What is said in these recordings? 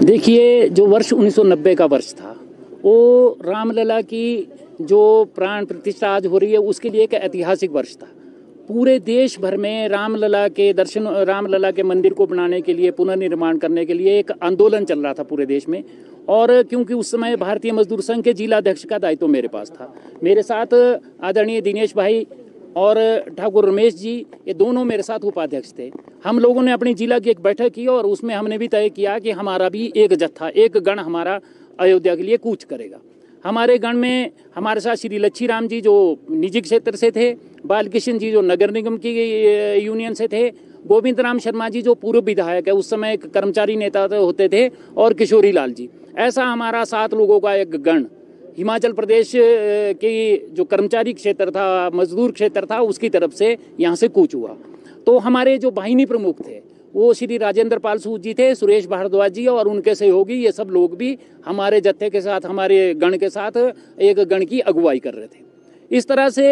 देखिए, जो वर्ष 1990 का वर्ष था, वो रामलला की जो प्राण प्रतिष्ठा आज हो रही है, उसके लिए एक ऐतिहासिक वर्ष था। पूरे देश भर में रामलला के दर्शन, रामलला के मंदिर को बनाने के लिए, पुनर्निर्माण करने के लिए एक आंदोलन चल रहा था पूरे देश में। और क्योंकि उस समय भारतीय मजदूर संघ के जिला अध्यक्ष का दायित्व मेरे पास था, मेरे साथ आदरणीय दिनेश भाई और ठाकुर रमेश जी, ये दोनों मेरे साथ उपाध्यक्ष थे। हम लोगों ने अपनी जिला की एक बैठक की और उसमें हमने भी तय किया कि हमारा भी एक जत्था, एक गण हमारा अयोध्या के लिए कूच करेगा। हमारे गण में हमारे साथ श्री लच्छी राम जी जो निजी क्षेत्र से थे, बालकृष्ण जी जो नगर निगम की यूनियन से थे, गोविंद राम शर्मा जी जो पूर्व विधायक है, उस समय एक कर्मचारी नेता होते थे, और किशोरी लाल जी। ऐसा हमारा 7 लोगों का एक गण हिमाचल प्रदेश की जो कर्मचारी क्षेत्र था, मजदूर क्षेत्र था, उसकी तरफ से यहाँ से कूच हुआ। तो हमारे जो वाहिनी प्रमुख थे वो श्री राजेंद्र पाल सूद जी थे, सुरेश भारद्वाज जी और उनके सहयोगी, ये सब लोग भी हमारे जत्थे के साथ, हमारे गण के साथ एक गण की अगुवाई कर रहे थे। इस तरह से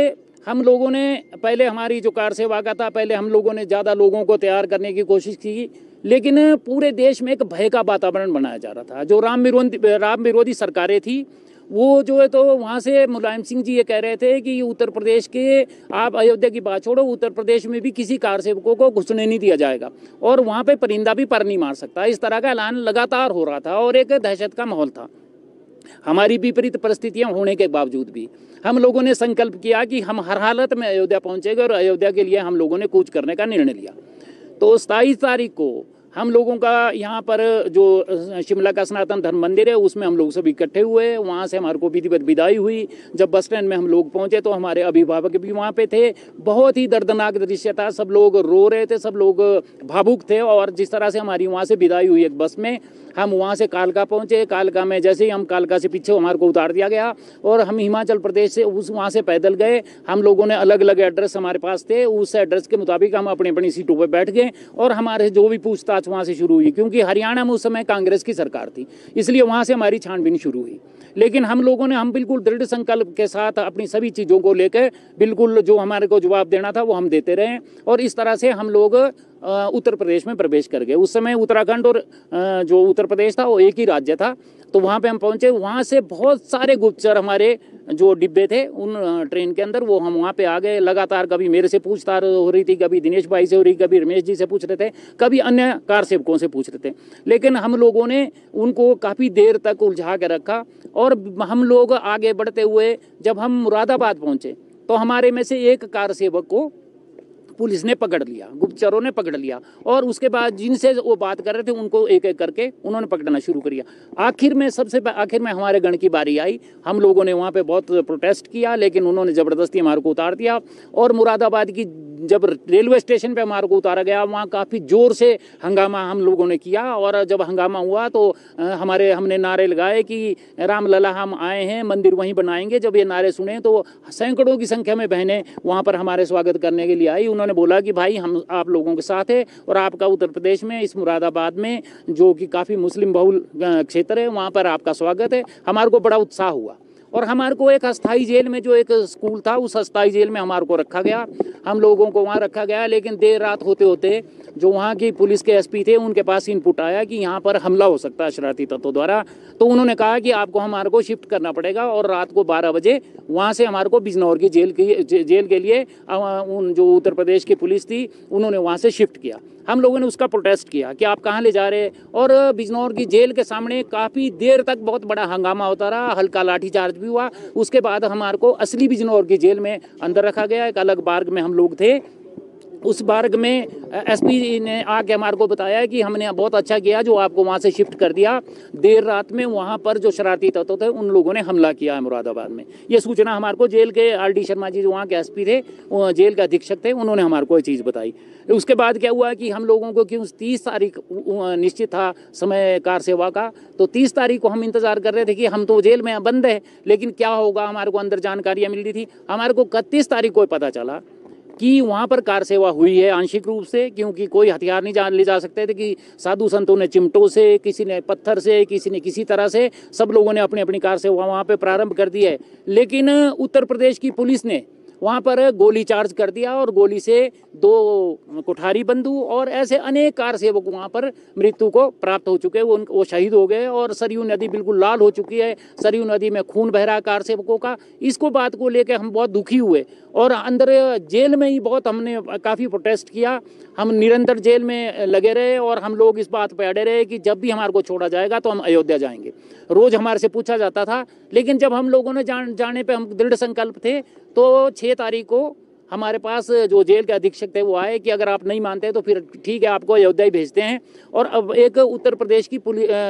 हम लोगों ने पहले, हमारी जो कार सेवा का था, पहले हम लोगों ने ज़्यादा लोगों को तैयार करने की कोशिश की, लेकिन पूरे देश में एक भय का वातावरण बनाया जा रहा था। जो राम विरोधी सरकारें थी, वो जो है, तो वहाँ से मुलायम सिंह जी ये कह रहे थे कि उत्तर प्रदेश के, आप अयोध्या की बात छोड़ो, उत्तर प्रदेश में भी किसी कार सेवकों को घुसने नहीं दिया जाएगा और वहाँ पे परिंदा भी पर नहीं मार सकता। इस तरह का ऐलान लगातार हो रहा था और एक दहशत का माहौल था। हमारी विपरीत परिस्थितियां होने के बावजूद भी हम लोगों ने संकल्प किया कि हम हर हालत में अयोध्या पहुँचेंगे और अयोध्या के लिए हम लोगों ने कूच करने का निर्णय लिया। तो 27 तारीख को हम लोगों का यहाँ पर जो शिमला का सनातन धर्म मंदिर है, उसमें हम लोग सब इकट्ठे हुए। वहाँ से हमारे को विधिवत विदाई हुई। जब बस स्टैंड में हम लोग पहुँचे तो हमारे अभिभावक भी वहाँ पे थे। बहुत ही दर्दनाक दृश्य था, सब लोग रो रहे थे, सब लोग भावुक थे। और जिस तरह से हमारी वहाँ से विदाई हुई एक बस में, हम वहाँ से कालका पहुँचे। कालका में जैसे ही हम कालका से पीछे हमारे को उतार दिया गया और हम हिमाचल प्रदेश से वहाँ से पैदल गए। हम लोगों ने अलग अलग एड्रेस हमारे पास थे, उस एड्रेस के मुताबिक हम अपनी अपनी सीटों पर बैठ गए और हमारे जो भी पूछताछ वहाँ से शुरू हुई, क्योंकि हरियाणा में उस समय कांग्रेस की सरकार थी, इसलिए वहाँ से हमारी छानबीन शुरू हुई। लेकिन हम लोगों ने, हम बिल्कुल दृढ़ संकल्प के साथ अपनी सभी चीज़ों को लेकर बिल्कुल जो हमारे को जवाब देना था वो हम देते रहे और इस तरह से हम लोग उत्तर प्रदेश में प्रवेश कर गए। उस समय उत्तराखंड और जो उत्तर प्रदेश था वो एक ही राज्य था। तो वहाँ पे हम पहुँचे। वहाँ से बहुत सारे गुप्तचर हमारे जो डिब्बे थे उन ट्रेन के अंदर, वो हम वहाँ पे आ गए। लगातार कभी मेरे से पूछताछ हो रही थी, कभी दिनेश भाई से हो रही, कभी रमेश जी से पूछ रहे थे, कभी अन्य कार सेवकों से पूछ रहे थे। लेकिन हम लोगों ने उनको काफ़ी देर तक उलझा के रखा और हम लोग आगे बढ़ते हुए जब हम मुरादाबाद पहुँचे तो हमारे में से एक कार सेवक को पुलिस ने पकड़ लिया, गुप्तचरों ने पकड़ लिया और उसके बाद जिनसे वो बात कर रहे थे उनको एक एक करके उन्होंने पकड़ना शुरू कर दिया। आखिर में, सबसे आखिर में हमारे गण की बारी आई। हम लोगों ने वहाँ पे बहुत प्रोटेस्ट किया, लेकिन उन्होंने ज़बरदस्ती हमारे को उतार दिया। और मुरादाबाद की जब रेलवे स्टेशन पे हमारे को उतारा गया, वहाँ काफ़ी ज़ोर से हंगामा हम लोगों ने किया। और जब हंगामा हुआ तो हमने नारे लगाए कि रामलला हम आए हैं, मंदिर वहीं बनाएंगे। जब ये नारे सुने तो सैकड़ों की संख्या में बहनें वहाँ पर हमारे स्वागत करने के लिए आई। उन्होंने बोला कि भाई हम आप लोगों के साथ है और आपका उत्तर प्रदेश में इस मुरादाबाद में जो कि काफ़ी मुस्लिम बहुल क्षेत्र है, वहाँ पर आपका स्वागत है। हमारे को बड़ा उत्साह हुआ और हमारे को एक अस्थाई जेल में, जो एक स्कूल था, उस अस्थाई जेल में हमारे को रखा गया। हम लोगों को वहाँ रखा गया। लेकिन देर रात होते होते जो वहाँ की पुलिस के एसपी थे, उनके पास इनपुट आया कि यहाँ पर हमला हो सकता है शरारती तत्वों द्वारा। तो उन्होंने कहा कि आपको हमारे को शिफ्ट करना पड़ेगा और रात को 12 बजे वहाँ से हमारे को बिजनौर की जेल के लिए उन जो उत्तर प्रदेश की पुलिस थी उन्होंने वहाँ से शिफ्ट किया। हम लोगों ने उसका प्रोटेस्ट किया कि आप कहाँ ले जा रहे हैं। और बिजनौर की जेल के सामने काफ़ी देर तक बहुत बड़ा हंगामा होता रहा, हल्का लाठीचार्ज भी हुआ। उसके बाद हमारे को असली बिजनौर की जेल में अंदर रखा गया। एक अलग बार्ग में हम लोग थे। उस बार्ग में एसपी ने आके हमारे को बताया कि हमने बहुत अच्छा किया जो आपको वहाँ से शिफ्ट कर दिया। देर रात में वहाँ पर जो शरारती तत्व थे उन लोगों ने हमला किया है मुरादाबाद में। ये सूचना हमारे को जेल के RD शर्मा जी जो वहाँ के एसपी थे, जेल के अधीक्षक थे, उन्होंने हमारे को ये चीज़ बताई। उसके बाद क्या हुआ कि हम लोगों को क्यों 30 तारीख निश्चित था समय कार सेवा का, तो 30 तारीख को हम इंतज़ार कर रहे थे कि हम तो जेल में बंद है, लेकिन क्या होगा, हमारे को अंदर जानकारियाँ मिल रही थी। हमारे को 31 तारीख को पता चला कि वहाँ पर कार सेवा हुई है आंशिक रूप से, क्योंकि कोई हथियार नहीं ले जा सकते थे। कि साधु संतों ने चिमटों से, किसी ने पत्थर से, किसी ने किसी तरह से, सब लोगों ने अपनी अपनी कार सेवा वहाँ पे प्रारंभ कर दी है। लेकिन उत्तर प्रदेश की पुलिस ने वहाँ पर गोली चार्ज कर दिया और गोली से 2 कुठारी बंधु और ऐसे अनेक कार सेवक वहाँ पर मृत्यु को प्राप्त हो चुके हैं। वो शहीद हो गए और सरयू नदी बिल्कुल लाल हो चुकी है। सरयू नदी में खून बह रहा है कार सेवकों का। इसको बात को लेकर हम बहुत दुखी हुए और अंदर जेल में ही बहुत हमने काफ़ी प्रोटेस्ट किया। हम निरंतर जेल में लगे रहे और हम लोग इस बात पर अड़े रहे कि जब भी हमारे को छोड़ा जाएगा तो हम अयोध्या जाएंगे। रोज़ हमारे से पूछा जाता था, लेकिन जब हम लोगों ने जाने पे हम दृढ़ संकल्प थे तो 6 तारीख को हमारे पास जो जेल के अधीक्षक थे वो आए कि अगर आप नहीं मानते तो फिर ठीक है, आपको अयोध्या ही भेजते हैं। और अब एक उत्तर प्रदेश की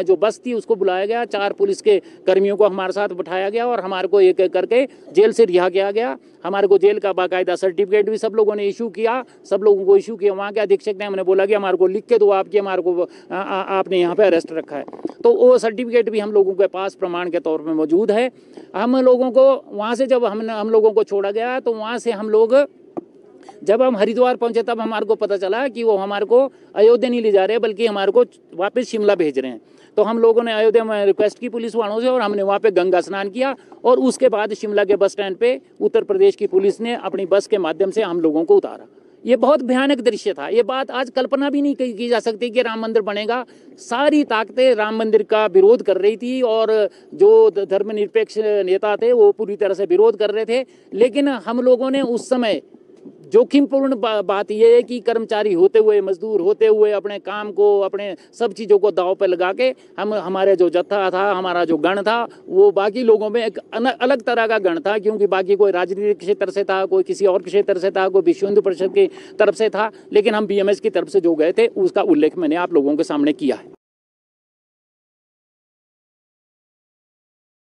जो बस थी उसको बुलाया गया, 4 पुलिस के कर्मियों को हमारे साथ बिठाया गया और हमारे को एक एक करके जेल से रिहा किया गया। हमारे को जेल का बाकायदा सर्टिफिकेट भी सब लोगों ने इशू किया, सब लोगों को इशू किया। वहाँ के अधीक्षक ने हमने बोला कि हमारे को लिख के दो आपकी, हमारे को आपने यहाँ पे अरेस्ट रखा है, तो वो सर्टिफिकेट भी हम लोगों के पास प्रमाण के तौर पर मौजूद है। हम लोगों को वहाँ से जब हम लोगों को छोड़ा गया तो वहाँ से हम लोग जब हम हरिद्वार पहुंचे तब हमारे को पता चला कि वो हमारे को अयोध्या नहीं ले जा रहे बल्कि हमारे को वापस शिमला भेज रहे हैं। तो हम लोगों ने अयोध्या में रिक्वेस्ट की पुलिस वालों से और हमने वहाँ पे गंगा स्नान किया और उसके बाद शिमला के बस स्टैंड पे उत्तर प्रदेश की पुलिस ने अपनी बस के माध्यम से हम लोगों को उतारा। ये बहुत भयानक दृश्य था। ये बात आज कल्पना भी नहीं की जा सकती कि राम मंदिर बनेगा। सारी ताकतें राम मंदिर का विरोध कर रही थी और जो धर्मनिरपेक्ष नेता थे वो पूरी तरह से विरोध कर रहे थे। लेकिन हम लोगों ने उस समय जोखिमपूर्ण बात यह है कि कर्मचारी होते हुए, मजदूर होते हुए अपने काम को, अपने सब चीज़ों को दांव पर लगा के हमारे जो जत्था था, हमारा जो गण था, वो बाकी लोगों में एक अलग तरह का गण था, क्योंकि बाकी कोई राजनीतिक क्षेत्र से था, कोई किसी और क्षेत्र से था, कोई विश्व हिंदू परिषद की तरफ से था, लेकिन हम BMS की तरफ से जो गए थे उसका उल्लेख मैंने आप लोगों के सामने किया है।